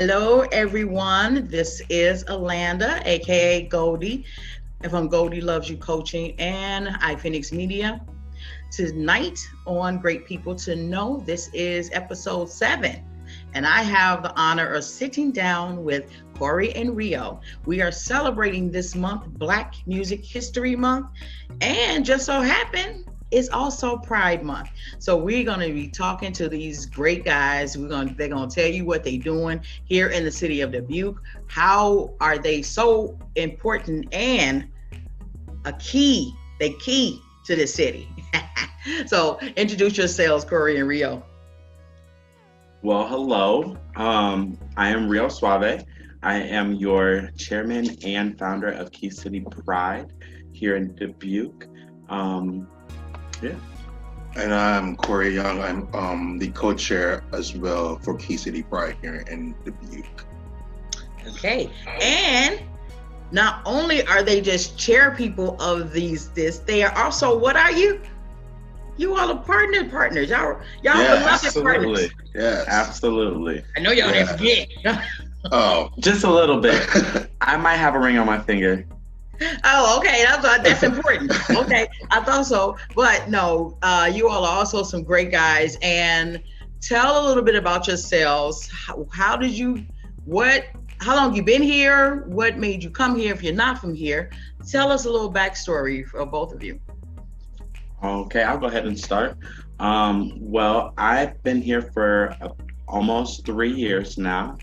Hello, everyone. This is Alanda, aka Goldie, from Goldielovesu Coaching and iPhoenix Media. Tonight on Great People to Know, this is episode 7, and I have the honor of sitting down with Corey and Rio. We are celebrating this month Black Music History Month, and just so happened it's also Pride Month. So we're going to be talking to these great guys. They're going to tell you what they're doing here in the city of Dubuque. How are they so important and they key to the city. So introduce yourselves, Corey and Rio. Well, hello. I am Rio Suave. I am your chairman and founder of Key City Pride here in Dubuque. Yeah. And I'm Corey Young. I'm the co-chair as well for Key City Pride here in Dubuque. Okay. And not only are they just chair people of this, they are also, what are you? You all are partners. Y'all beloved partners. Yes. Absolutely. I know y'all didn't forget. Oh. Just a little bit. I might have a ring on my finger. Oh, okay. That's important. Okay, I thought so, but no. You all are also some great guys. And tell a little bit about yourselves. How long you been here? What made you come here? If you're not from here, tell us a little backstory for both of you. Okay, I'll go ahead and start. Well, I've been here for almost 3 years now.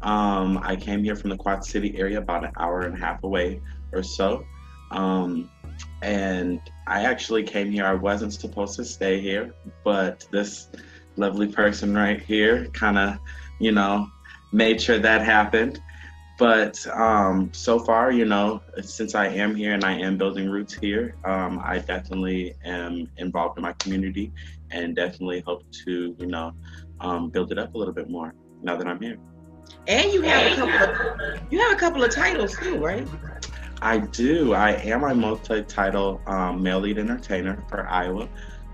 I came here from the Quad City area, about an hour and a half away or so. And I actually came here. I wasn't supposed to stay here, but this lovely person right here kind of, made sure that happened. But so far, since I am here and I am building roots here, I definitely am involved in my community and definitely hope to, build it up a little bit more now that I'm here. And you have a couple of titles too, right? I do. I am a multi-title male lead entertainer for Iowa.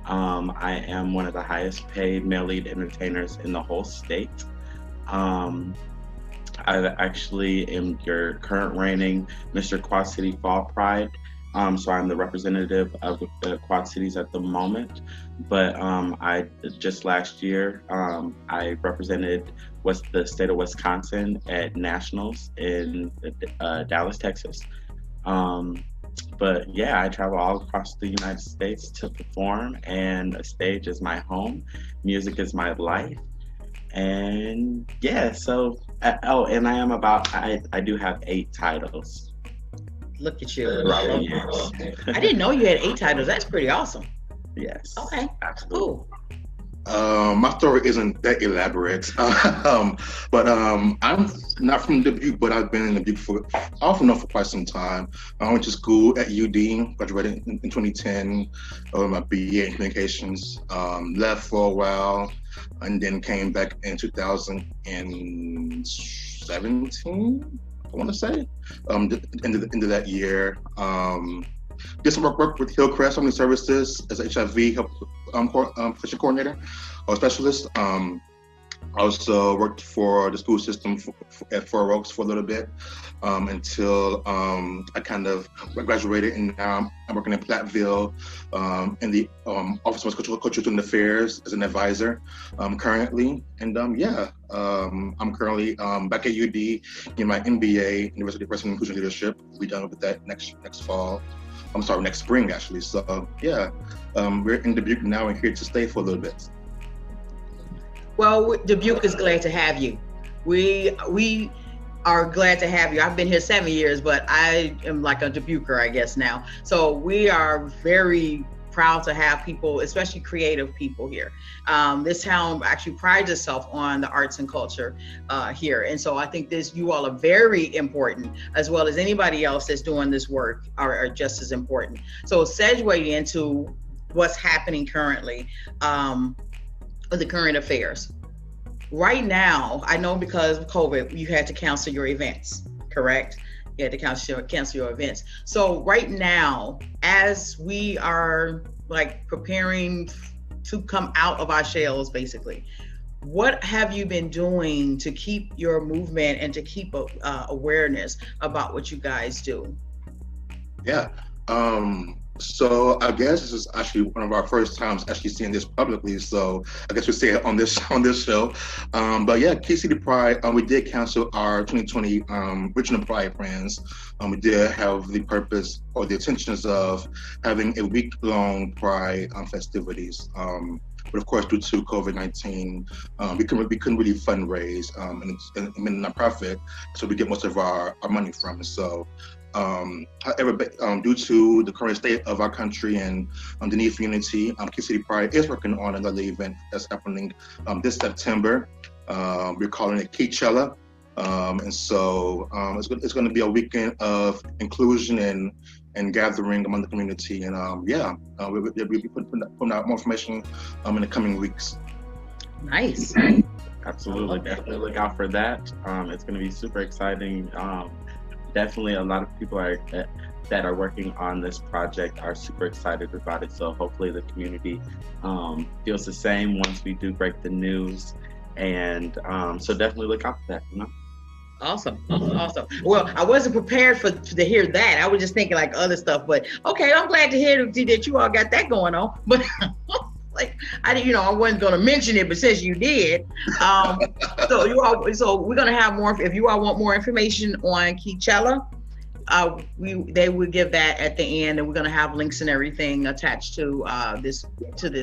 I am one of the highest paid male lead entertainers in the whole state. I actually am your current reigning Mr. Quad City Fall Pride. So I'm the representative of the Quad Cities at the moment. But I just last year, I represented the state of Wisconsin at nationals in Dallas, Texas. But yeah, I travel all across the United States to perform, and a stage is my home. Music is my life. And yeah, so, and I do have 8 titles. Look at you. Yes. I didn't know you had 8 titles. That's pretty awesome. Yes. Okay. Absolutely. Cool. My story isn't that elaborate, but I'm not from Dubuque, but I've been in Dubuque off and on for quite some time. I went to school at UD, graduated in 2010, my BA in communications, left for a while, and then came back in 2017, I want to say, into that year. Did some work with Hillcrest Family Services as an HIV help patient coordinator or specialist. I also worked for the school system at Four Oaks for a little bit until I kind of graduated, and now I'm working in Platteville in the Office of Cultural Student Affairs as an advisor currently. And I'm currently back at UD in my MBA, University of Person and Inclusion Leadership. We'll be done with that next fall. Next spring actually. So yeah, we're in Dubuque now and here to stay for a little bit. Well, Dubuque is glad to have you. We are glad to have you. I've been here 7 years, but I am like a Dubuquer, I guess now. So we are very proud to have people, especially creative people here. This town actually prides itself on the arts and culture here. And so I think you all are very important, as well as anybody else that's doing this work are just as important. So segueing into what's happening currently, the current affairs. Right now, I know because of COVID, you had to cancel your events, correct? You had to cancel your events. So right now, as we are like preparing to come out of our shells, basically, what have you been doing to keep your movement and to keep awareness about what you guys do? Yeah. So I guess this is actually one of our first times actually seeing this publicly. So I guess we say it on this show. But yeah, Key City Pride. We did cancel our 2020 Regional Pride plans. We did have the purpose or the intentions of having a week-long Pride festivities. But of course, due to COVID-19, we couldn't really fundraise in a nonprofit, so we get most of our money from. So. However, due to the current state of our country and the need for unity, Key City Pride is working on another event that's happening this September. We're calling it Keychella. And so it's going to be a weekend of inclusion and gathering among the community. And we'll be putting out more information in the coming weeks. Nice. Absolutely. Definitely look out for that. It's going to be super exciting. Definitely a lot of people that are working on this project are super excited about it. So hopefully the community feels the same once we do break the news. And so definitely look out for that, you know? Awesome. Well, I wasn't prepared to hear that. I was just thinking like other stuff, but okay, I'm glad to hear that you all got that going on. But like I wasn't going to mention it, but since you did, so we're going to have more. If you all want more information on Keychella, they would give that at the end, and we're going to have links and everything attached to this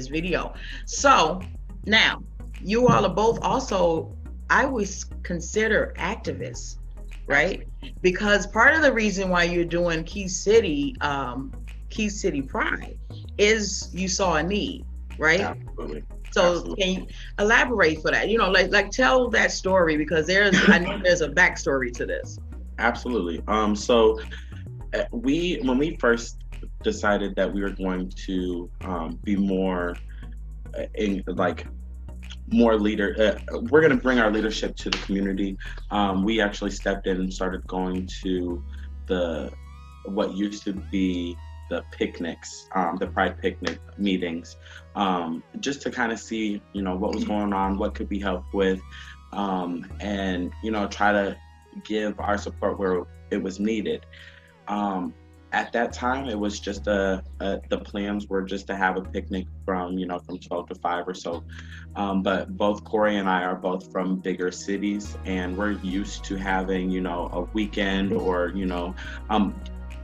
video. So now you all are both also, I would consider activists, right? Because part of the reason why you're doing Key City Pride is you saw a need. Right? Absolutely. So Absolutely. Can you elaborate for that? Like tell that story, because I know there's a backstory to this. Absolutely. So when we first decided that we were going to be more more leader, we're going to bring our leadership to the community. We actually stepped in and started going to what used to be the picnics, the Pride picnic meetings, just to kind of see, what was going on, what could be helped with, and, try to give our support where it was needed. At that time, it was just the plans were just to have a picnic from 12 to 5 or so. But both Corey and I are both from bigger cities, and we're used to having, a weekend or,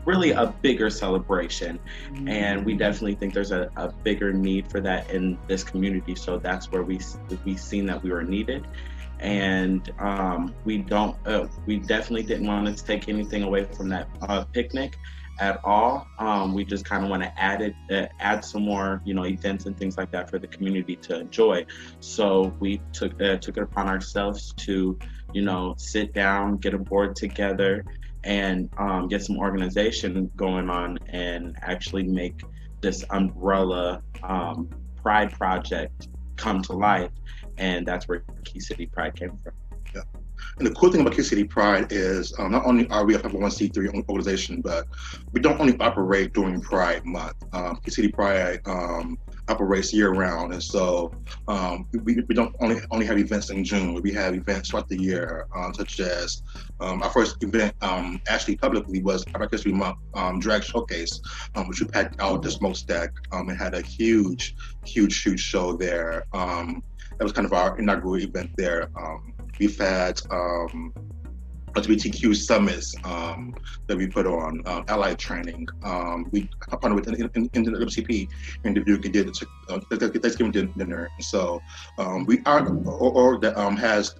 really a bigger celebration. And we definitely think there's a bigger need for that in this community. So that's where we seen that we were needed. And we definitely didn't want to take anything away from that picnic at all. We just kind of want to add some more, events and things like that for the community to enjoy. So we took it upon ourselves to, sit down, get a board together, and get some organization going on and actually make this umbrella Pride project come to life. And that's where Key City Pride came from. Yeah. And the cool thing about Key City Pride is not only are we a 501c3 organization, but we don't only operate during Pride Month. Key City Pride operates year round, and so we don't only have events in June. We have events throughout the year, such as our first event actually publicly was Black History Month drag showcase, which we packed out the smokestack and had a huge show there. That was kind of our inaugural event there. We've had LGBTQ summits that we put on, ally training. We partnered with in the WCP in Dubuque and did the Thanksgiving dinner. And so we are that has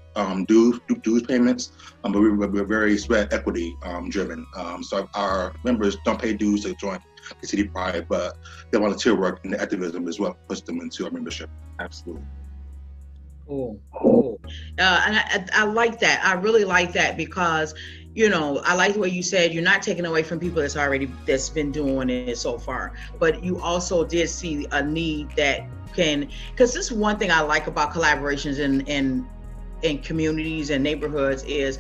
dues payments, but we're very sweat equity driven. So our members don't pay dues to join the City Pride, but their volunteer work and the activism is what puts them into our membership. Absolutely. Cool. And I like that. I really like that because, I like the way you said you're not taking away from people that's been doing it so far, but you also did see a need that because this is one thing I like about collaborations in communities and neighborhoods is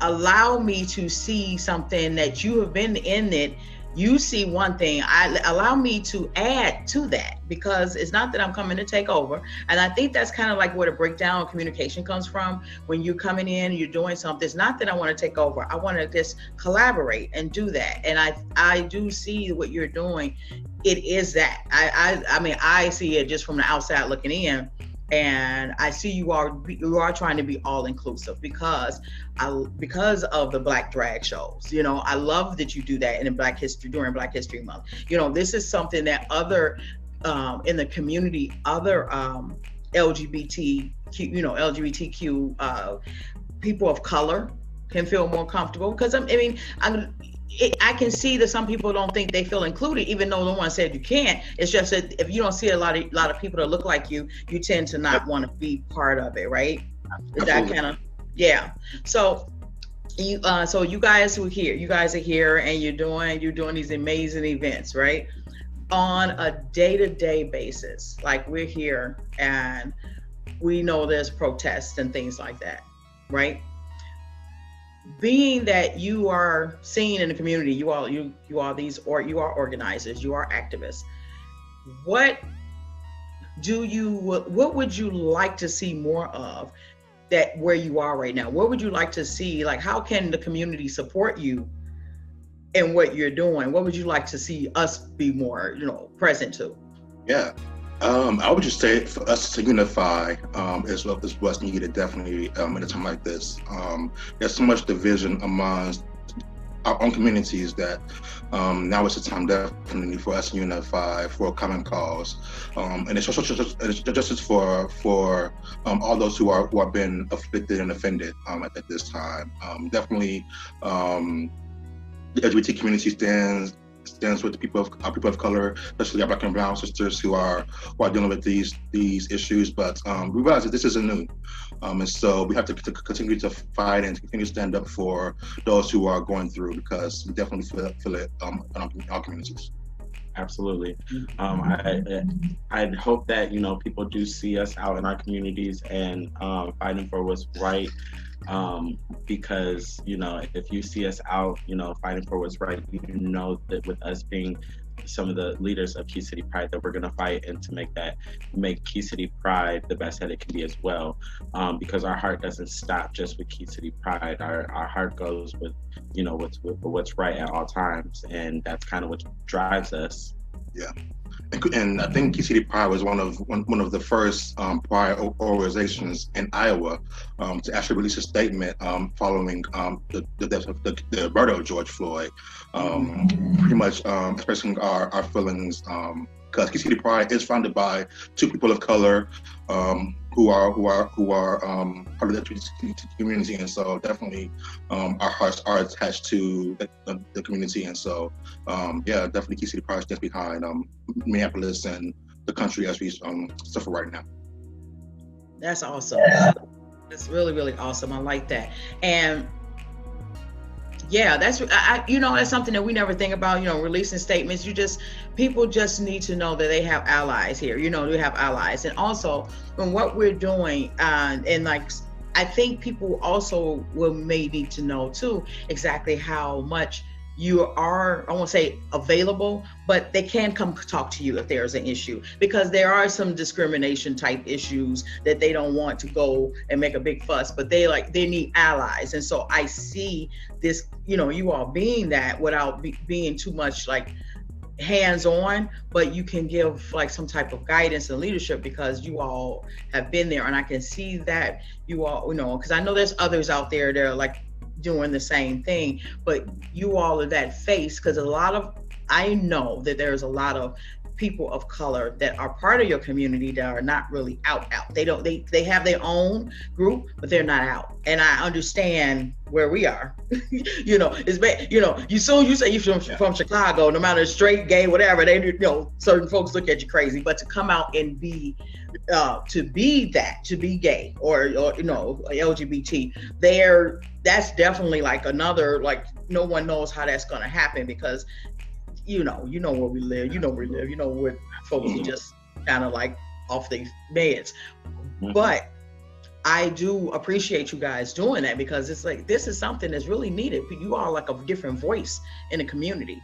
allow me to see something that you have been in it. you see one thing, allow me to add to that, because it's not that I'm coming to take over. And I think that's kind of like where the breakdown of communication comes from. When you're coming in, you're doing something, it's not that I want to take over. I want to just collaborate and do that. And I do see what you're doing. It is that. I mean, I see it just from the outside looking in. And I see you are trying to be all inclusive because of the Black drag shows. You know, I love that you do that during Black History Month. You know, this is something that other in the community, other LGBTQ people of color can feel more comfortable, because I can see that some people don't think they feel included, even though no one said you can't. It's just that if you don't see a lot of people that look like you, you tend to not want to be part of it, right? Is that kind of, yeah. So you guys are here, and you're doing these amazing events, right? On a day-to-day basis, like we're here and we know there's protests and things like that, right? Being that you are seen in the community, you are organizers, you are activists. What would you like to see more of that where you are right now? What would you like to see? Like, how can the community support you in what you're doing? What would you like to see us be more, present to? Yeah. I would just say for us to unify is what's needed, definitely at a time like this. There's so much division amongst our own communities that now is the time definitely for us to unify for a common cause. And it's also justice for all those who have been afflicted and offended at this time. Definitely the LGBT community stands with the people of color, especially our Black and brown sisters who are dealing with these issues. But we realize that this isn't new, and so we have to continue to fight and continue to stand up for those who are going through, because we definitely feel it in our communities. Absolutely. I hope that people do see us out in our communities and fighting for what's right. Because if you see us out fighting for what's right, that with us being some of the leaders of Key City Pride, that we're going to fight and to make Key City Pride the best that it can be as well, because our heart doesn't stop just with Key City Pride. Our heart goes with what's right at all times, and that's kind of what drives us. Yeah. And I think Key City Pride was one of the first pride organizations in Iowa to actually release a statement following the death of the murder of George Floyd, pretty much expressing our feelings, because Key City Pride is founded by two people of color who are part of the LGBT community, and so definitely our hearts are attached to the community, and so definitely Key City Pride stands behind Minneapolis and the country as we suffer right now. That's awesome. That's really, really awesome. I like that. And yeah, that's that's something that we never think about, releasing statements. People just need to know that they have allies here. We have allies. And also from what we're doing, and like, I think people also may need to know too exactly how much you are, I won't say available, but they can come talk to you if there's an issue, because there are some discrimination type issues that they don't want to go and make a big fuss, but they need allies. And so I see this, you all being that without being too much like hands-on, but you can give like some type of guidance and leadership, because you all have been there. And I can see that you all, because I know there's others out there that are like doing the same thing, but you all are that face, because I know that there's a lot of people of color that are part of your community that are not really out. They have their own group, but they're not out. And I understand where we are. It's bad. You say you're from Chicago, no matter straight, gay, whatever, they certain folks look at you crazy, but to come out and be to be gay or LGBT, that's definitely like another, like, no one knows how that's going to happen, because you know where we live, where folks are just kind of like off their meds. But I do appreciate you guys doing that, because it's like, this is something that's really needed. You are like a different voice in the community,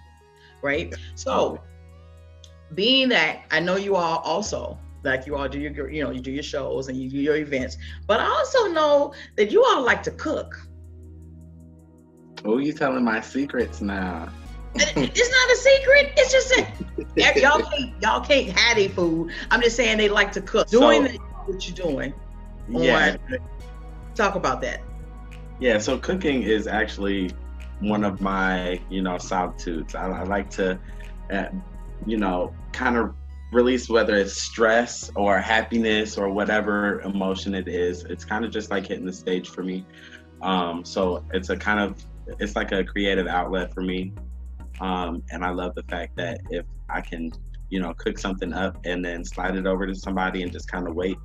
right? So being that I know you all also, like you all do your, you do your shows and you do your events, but I also know that you all like to cook. Oh, you telling my secrets now? It's not a secret. It's just that y'all can't have their food. I'm just saying they like to cook. Doing what you're doing. Yeah. Talk about that. Yeah. So cooking is actually one of my, solitudes. I like to, kind of release, whether it's stress or happiness or whatever emotion it is. It's kind of just like hitting the stage for me. So it's like a creative outlet for me. And I love the fact that if I can, cook something up and then slide it over to somebody and just kind of wait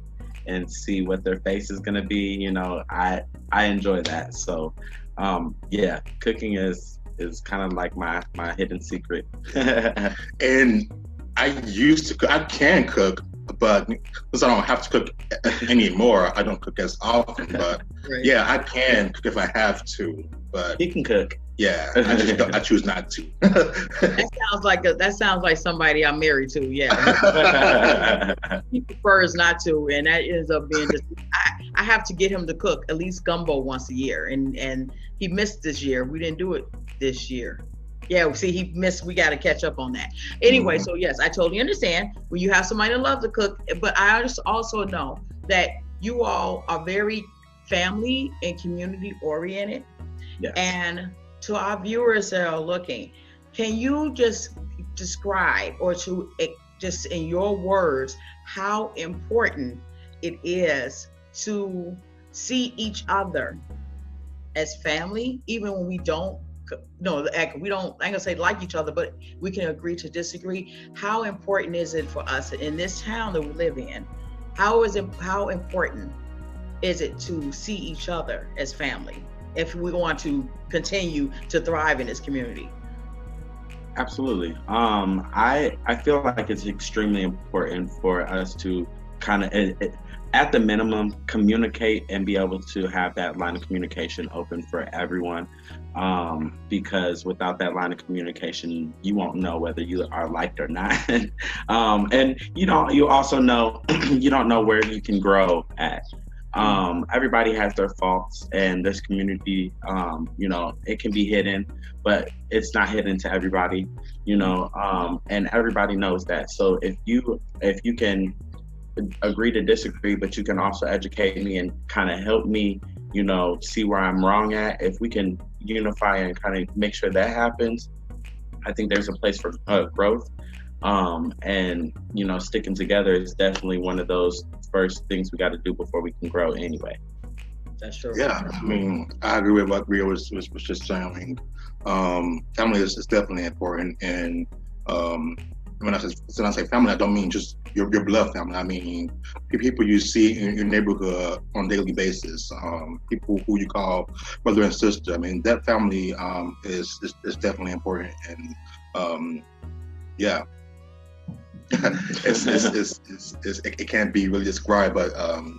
and see what their face is going to be, I enjoy that. So, cooking is kind of like my hidden secret. And I can cook, but because I don't have to cook anymore, I don't cook as often, but right. Yeah, I can cook if I have to, but he can cook. Yeah, I choose not to. That sounds like somebody I'm married to. Yeah, he prefers not to, and that ends up being just. I have to get him to cook at least gumbo once a year, and he missed this year. We didn't do it this year. Yeah, see, he missed. We got to catch up on that. Anyway, So yes, I totally understand when you have somebody that loves to cook, but I also know that you all are very family and community oriented. Yes. And to our viewers that are looking, can you just describe or just in your words how important it is to see each other as family, even when we don't, I ain't gonna say like each other, but we can agree to disagree. How important is it for us in this town that we live in? How important is it to see each other as family if we want to continue to thrive in this community? Absolutely. I feel like it's extremely important for us to kind of, at the minimum, communicate and be able to have that line of communication open for everyone. Because without that line of communication, you won't know whether you are liked or not. And you also know, you don't know where you can grow at. Everybody has their faults, and this community, it can be hidden, but it's not hidden to everybody, and everybody knows that. So if you can agree to disagree, but you can also educate me and kind of help me, see where I'm wrong at. If we can unify and kind of make sure that happens, I think there's a place for growth. And sticking together is definitely one of those first things we got to do before we can grow anyway. That's true. Yeah, I mean, I agree with what Rio was just saying. Family is definitely important, and when I say family, I don't mean just your blood family. I mean people you see in your neighborhood on a daily basis, people who you call brother and sister. I mean, that family is definitely important, and yeah. It can't be really described, but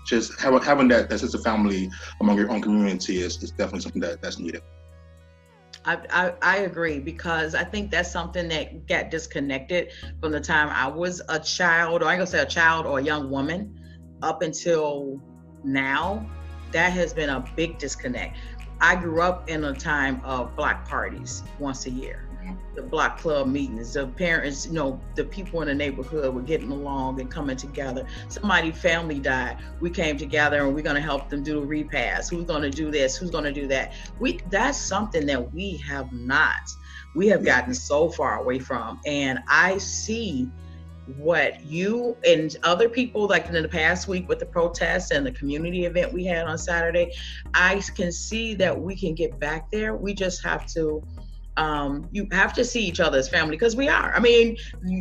just having that sense of family among your own community is definitely something that's needed. I agree, because I think that's something that got disconnected from the time I was a child, or I ain't gonna say a child or a young woman, up until now. That has been a big disconnect. I grew up in a time of block parties once a year. The block club meetings, the parents, the people in the neighborhood were getting along and coming together. Somebody's family died. We came together and we're going to help them do the repast. Who's going to do this? Who's going to do that? That's something that we have not. We have gotten so far away from. And I see what you and other people, like in the past week with the protests and the community event we had on Saturday, I can see that we can get back there. We just have to you have to see each other as family, because we are. I mean,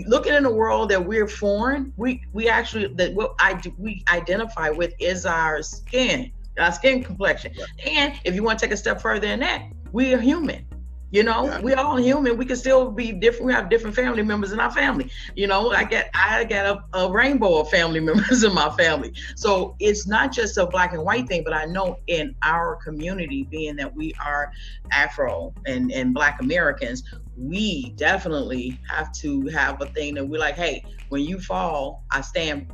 looking in a world that we're foreign, we actually, that what we identify with is our skin complexion. And if you want to take a step further than that, we are human. You know, we all human. We can still be different. We have different family members in our family. You know, I got a rainbow of family members in my family. So it's not just a black and white thing, but I know in our community, being that we are Afro and Black Americans, we definitely have to have a thing that we're like, hey, when you fall, I stand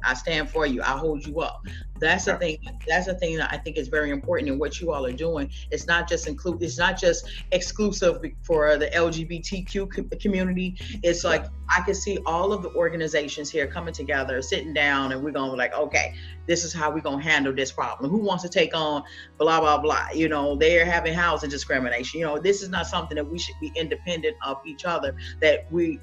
for you. I hold you up. That's the thing. That's the thing that I think is very important in what you all are doing. It's not just exclusive for the LGBTQ community. It's like I can see all of the organizations here coming together, sitting down, and we're gonna be like, okay, this is how we're gonna handle this problem. Who wants to take on blah blah blah? You know, they're having housing discrimination. You know, this is not something that we should be independent of each other. That we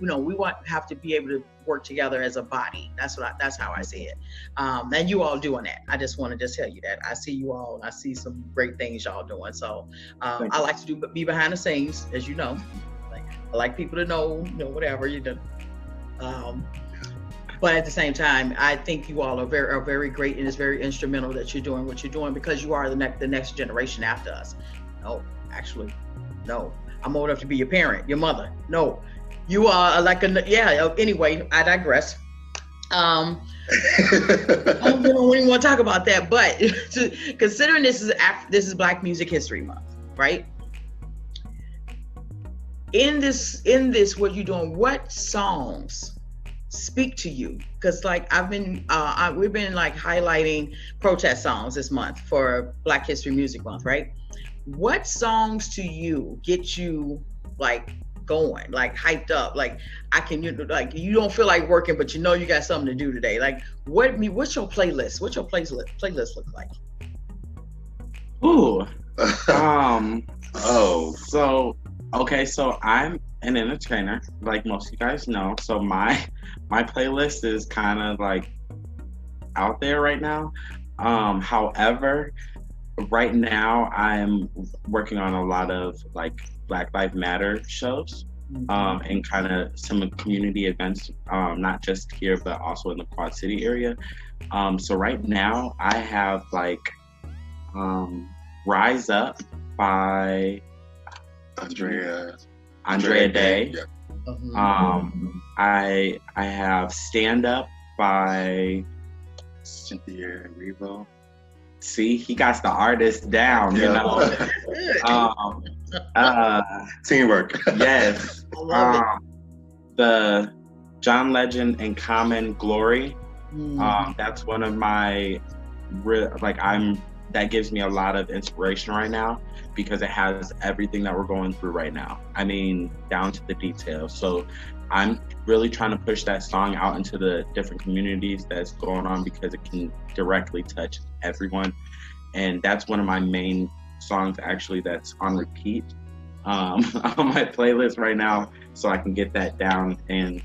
have to be able to work together as a body. That's how I see it. And you all doing that. I just want to tell you that I see you all, and I see some great things y'all doing. So I like to be behind the scenes, as you know. I like people to know whatever you do. But at the same time, I think you all are very great, and it's very instrumental that you're doing what you're doing, because you are the next generation after us. No, actually, no. I'm old enough to be your parent, your mother. No, you are anyway, I digress. I don't even want to talk about that, but considering this is Black Music History Month, right? In this, what you're doing, what songs speak to you? Because like we've been like highlighting protest songs this month for Black History Music Month, right? What songs to you get you like going, like hyped up, like you don't feel like working, but you know you got something to do today? Like what's your playlist? What's your playlist look like? Ooh. So I'm an entertainer, like most of you guys know. So my playlist is kind of like out there right now. However, right now I'm working on a lot of like Black Lives Matter shows, and kind of some community events, not just here but also in the Quad City area. So right now I have like Rise Up by Andrea Day. Yeah. I have Stand Up by Cynthia Erivo. See, he got the artist down, you know. Teamwork. Yes. I love it. The John Legend and Common Glory. That's one of my that gives me a lot of inspiration right now, because it has everything that we're going through right now. I mean, down to the details. So I'm really trying to push that song out into the different communities that's going on, because it can directly touch everyone. And that's one of my main songs actually that's on repeat on my playlist right now, so I can get that down and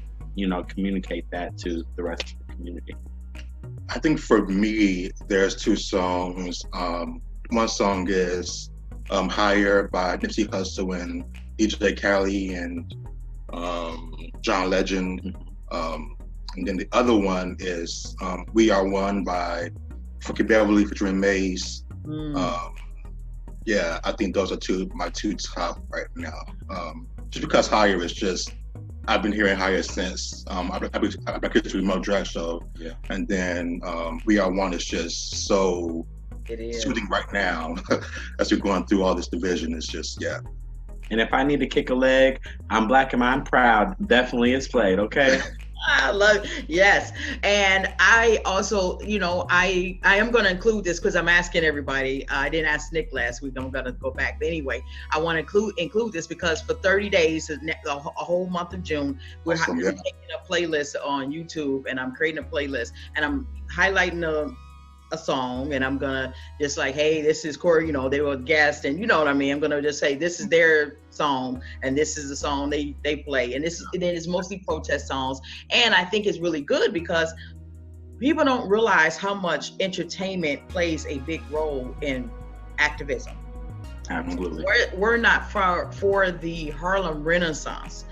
communicate that to the rest of the community. I think for me, there's two songs. One song is Higher by Nipsey Hussle and DJ Khaled and John Legend. And then the other one is We Are One by Frankie Beverly featuring Maze. Yeah, I think those are my two top right now. Just because Higher is just, I've been hearing Higher since I've been to Remote Drag Show. Yeah. And then We Are One is just so soothing right now as we're going through all this division. It's just, yeah. And if I need to kick a leg, I'm Black and I'm Proud definitely is played, okay? I love it. Yes. And I also, I am going to include this because I'm asking everybody. I didn't ask Nick last week. I'm going to go back. But anyway, I want to include this because for 30 days, a whole month of June, we're taking a playlist on YouTube, and I'm creating a playlist, and I'm highlighting a song, and I'm gonna just like, hey, this is Corey, they were guests, and you know what I mean, I'm gonna just say this is their song and this is the song they play, and then it's mostly protest songs. And I think it's really good because people don't realize how much entertainment plays a big role in activism. Absolutely. We're not for the Harlem Renaissance.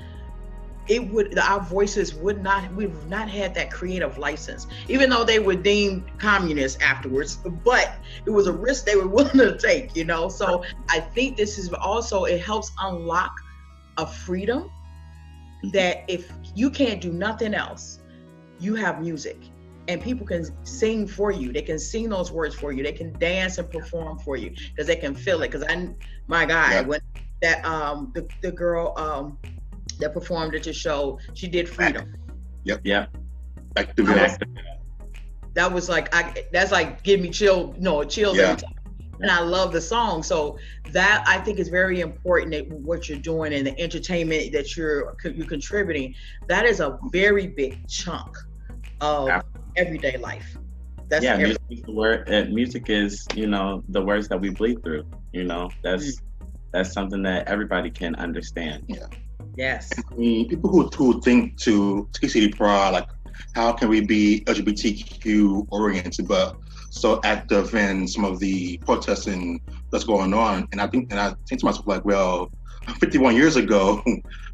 Our voices we've not had that creative license, even though they were deemed communists afterwards, but it was a risk they were willing to take, So I think this is also, it helps unlock of freedom that if you can't do nothing else, you have music and people can sing for you. They can sing those words for you. They can dance and perform for you because they can feel it. Because when that the girl that performed at your show, she did Freedom. Yep. Yeah. Back to the That was like that's like give me chills every time. And I love the song. So that I think is very important that what you're doing and the entertainment that you're contributing. That is a very big chunk of everyday life. That's music is the word. Music is the words that we bleed through. That's something that everybody can understand. Yeah. Yes. People who think to TCD Pride, like, how can we be LGBTQ oriented, but so active in some of the protesting that's going on? And I think to myself, like, well, 51 years ago,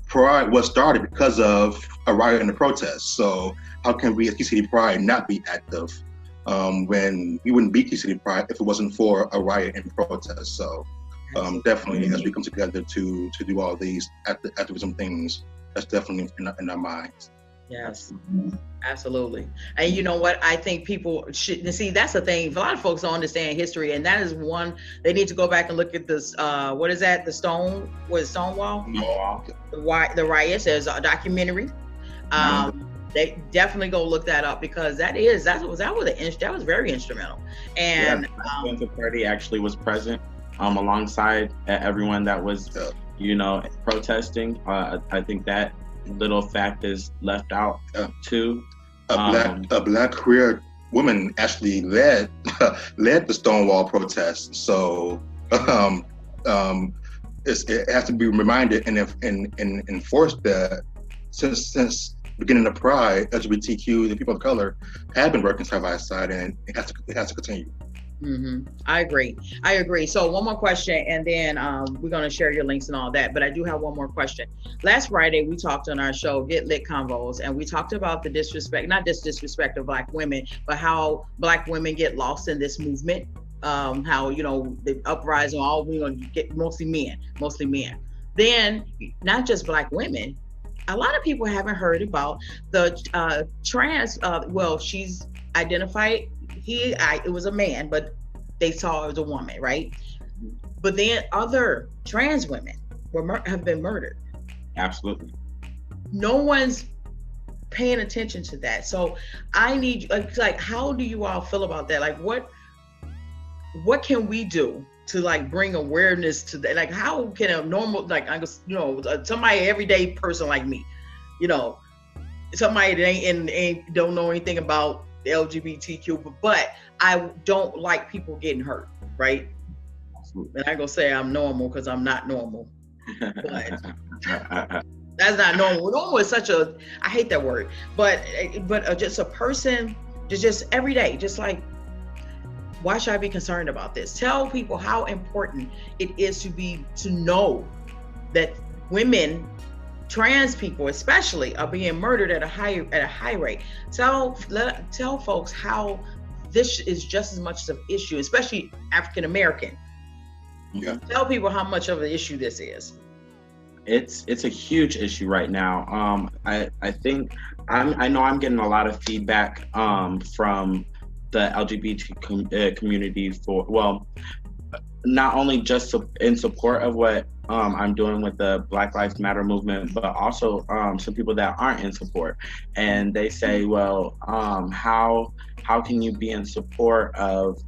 Pride was started because of a riot and a protest. So how can we as TCD Pride not be active when we wouldn't be TCD Pride if it wasn't for a riot and protest? So definitely, as we come together to do all these activism things, that's definitely in our minds. Yes, absolutely. And you know what? I think people should see. That's the thing. A lot of folks don't understand history, and that is one. They need to go back and look at this. What is that? The Stonewall? The riots. There's a documentary. They definitely go look that up because that was very instrumental. And the party actually was present alongside everyone that was protesting. I think that little fact is left out too. A black queer woman actually led the Stonewall protest. So it has to be reminded and enforced that since beginning of Pride, LGBTQ, the people of color have been working side by side, and it has to continue. Mm-hmm. I agree. So one more question, and then we're going to share your links and all that. But I do have one more question. Last Friday, we talked on our show, Get Lit Convos, and we talked about the disrespect, not just disrespect of Black women, but how Black women get lost in this movement. How the uprising, all get mostly men. Then not just Black women. A lot of people haven't heard about the trans. She's identified. It was a man, but they saw it as a woman, right? But then other trans women have been murdered. Absolutely. No one's paying attention to that. So I need, like, how do you all feel about that? Like, what can we do to like bring awareness to that? Like, how can a normal, like, somebody, everyday person like me, somebody that ain't don't know anything about the LGBTQ, but I don't like people getting hurt, right? Absolutely. And I'm gonna say I'm normal because I'm not normal. But that's not normal. Normal is I hate that word, but just a person just every day, just like, why should I be concerned about this? Tell people how important it is to know that women, trans people especially, are being murdered at a high rate. Tell folks how this is just as much of an issue, especially African American. Yeah. Tell people how much of an issue this is. It's a huge issue right now. I think I know I'm getting a lot of feedback from the LGBT community not only just in support of what I'm doing with the Black Lives Matter movement, but also some people that aren't in support. And they say, well, how can you be in support of,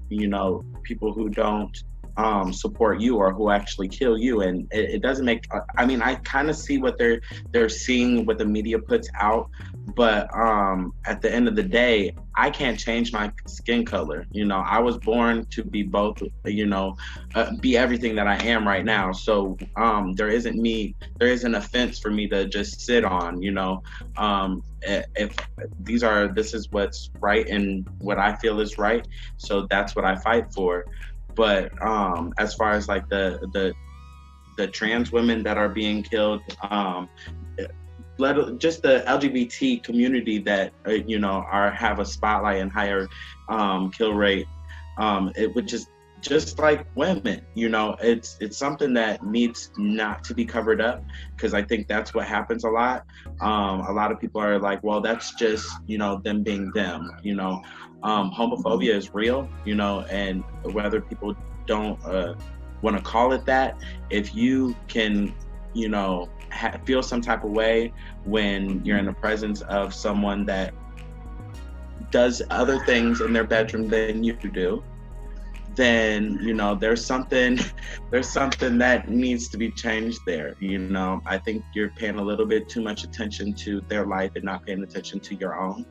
people who don't support you or who actually kill you? And it doesn't make, I kind of see what they're seeing, what the media puts out, but at the end of the day, I can't change my skin color. I was born to be both, be everything that I am right now. So there isn't a fence for me to just sit on, if this is what's right and what I feel is right. So that's what I fight for. But as far as like the trans women that are being killed, just the LGBT community that have a spotlight and higher kill rate, it would just just like women, it's something that needs not to be covered up, because I think that's what happens a lot. A lot of people are like, well, that's just, them being them, homophobia is real, and whether people don't want to call it that, if you can, feel some type of way when you're in the presence of someone that does other things in their bedroom than you do, then there's something that needs to be changed there. I think you're paying a little bit too much attention to their life and not paying attention to your own.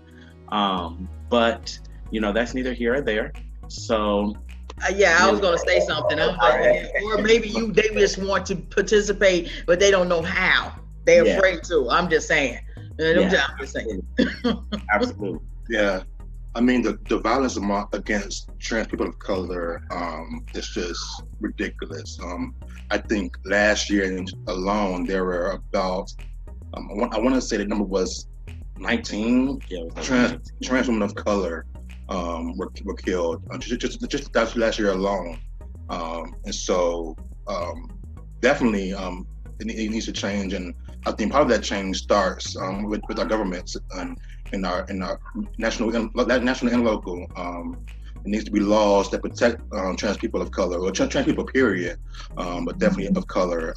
But that's neither here or there. So I was gonna say something. I was like, or maybe they just want to participate, but they don't know how. They're afraid to. I'm just saying. I'm just saying. Absolutely. Yeah. I mean, the violence against trans people of color is just ridiculous. I think last year alone, there were about, I want to say the number was 19 trans women of color were killed just last year alone. And so definitely it needs to change. And I think part of that change starts with our governments and in our national and local. It needs to be laws that protect trans people of color, or trans people period, but definitely of color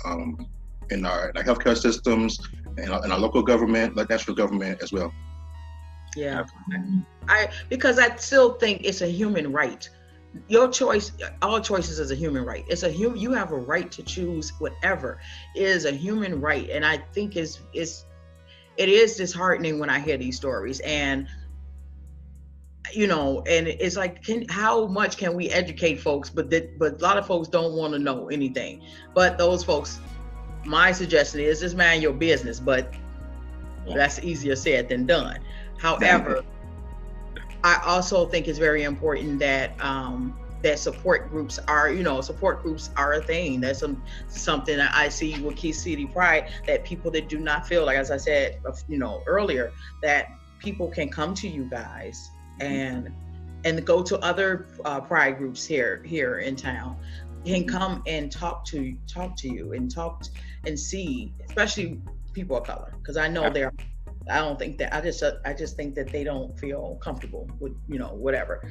in our healthcare systems and our local government, like national government as well. Yeah, because I still think it's a human right. Your choice, all choices is a human right. You have a right to choose whatever. It is a human right, and I think it is disheartening when I hear these stories, and and it's like, how much can we educate folks? But a lot of folks don't want to know anything. But those folks, my suggestion is just mind your business. But that's easier said than done. However, I also think it's very important that that support groups are a thing. That's something that I see with Key City Pride, that people that do not feel like, as I said earlier, that people can come to you guys and go to other pride groups here in town, can come and talk to you and see, especially people of color, because I know I don't think that, I just think that they don't feel comfortable with whatever.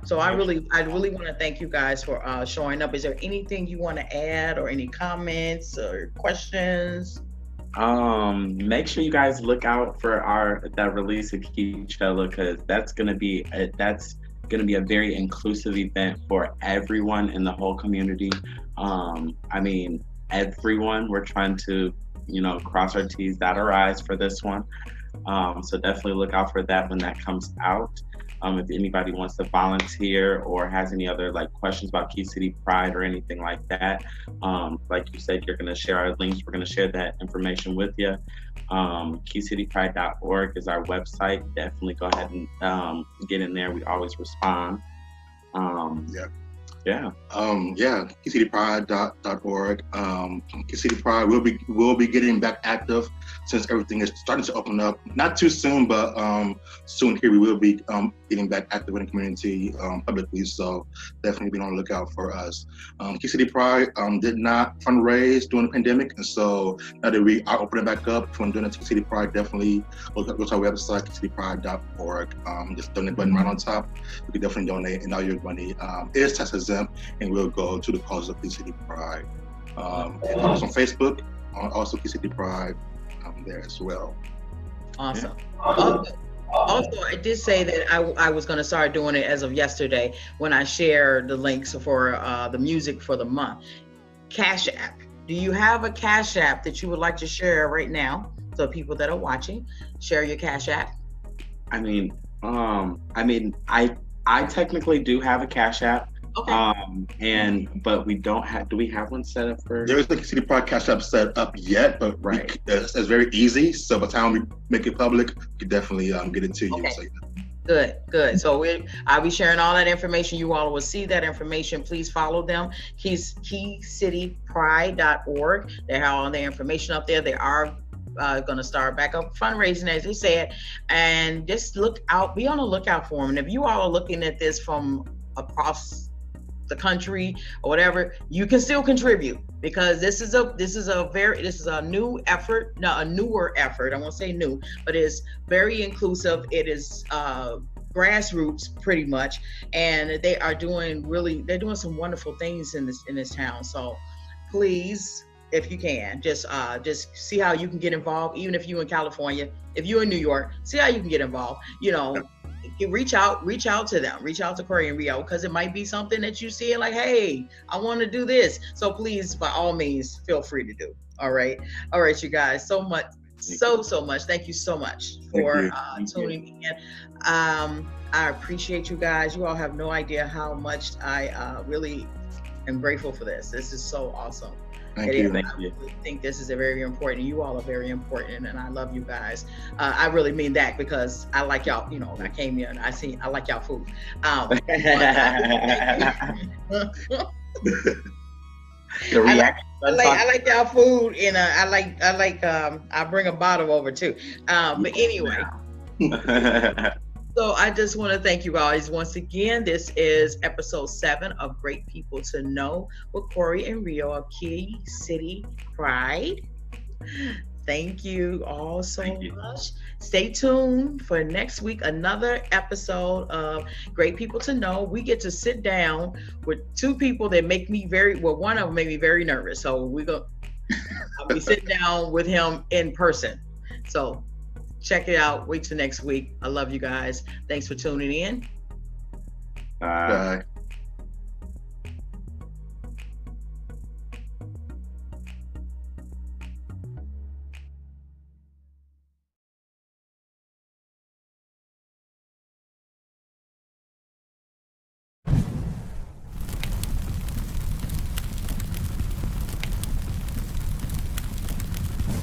So I really want to thank you guys for showing up. Is there anything you want to add, or any comments or questions? Make sure you guys look out for that release of Coachella, because that's gonna be a very inclusive event for everyone in the whole community. I mean, everyone. We're trying to cross our T's, dot our I's for this one. So definitely look out for that when that comes out. If anybody wants to volunteer or has any other questions about Key City Pride or anything like that, like you said, you're going to share our links. We're going to share that information with you. KeyCityPride.org is our website. Definitely go ahead and get in there. We always respond. KeyCityPride.org. Key City Pride will be getting back active since everything is starting to open up. Not too soon, but soon here we will be getting back active in the community publicly. So definitely be on the lookout for us. Key City Pride did not fundraise during the pandemic, and so now that we are opening back up from doing the Key City Pride, definitely go to our website, KeyCityPride.org. Just donate button right on top. You can definitely donate, and all your money is tax exempt and will go to the cause of Key City Pride. And also on Facebook, also Key City Pride there as well. Awesome. Also, I did say that I was going to start doing it as of yesterday when I shared the links for the music for the month. Cash App. Do you have a Cash App that you would like to share right now? So people that are watching, share your Cash App. I technically do have a Cash App. Okay. But we don't have. Do we have one set up for? There isn't a City Pride Cash App set up yet, but it's very easy. So by the time we make it public, we can definitely get it to you. Okay. So, Good. So I'll be sharing all that information. You all will see that information. Please follow them. KeyCityPride.org. They have all the information up there. They are going to start back up fundraising, as you said, and just be on the lookout for them. And if you all are looking at this from across the country or whatever, you can still contribute, because this is a new effort, not a newer effort. I won't say new, but it's very inclusive. It is grassroots pretty much, and they're doing some wonderful things in this town. So please, if you can, just see how you can get involved. Even if you're in California, if you're in New York, see how you can get involved. Reach out to them, reach out to Corey and Rio, because it might be something that you see like, hey, I want to do this. So please, by all means, feel free to do. All right, you guys, so much. Thank you so much for tuning in. I appreciate you guys. You all have no idea how much I really am grateful for this. This is so awesome. Thank you. I really think this is very important. You all are very important, and I love you guys. I really mean that, because I like y'all. I came here and I like y'all food. The reaction. I like y'all food, and I bring a bottle over too. But anyway. So I just want to thank you guys once again. This is episode 7 of Great People to Know with Corey and Rio of Key City Pride. Thank you all so much. Stay tuned for next week, another episode of Great People to Know. We get to sit down with 2 people that make me one of them made me very nervous. So I'll be sitting down with him in person. So check it out. Wait till next week. I love you guys. Thanks for tuning in. Bye.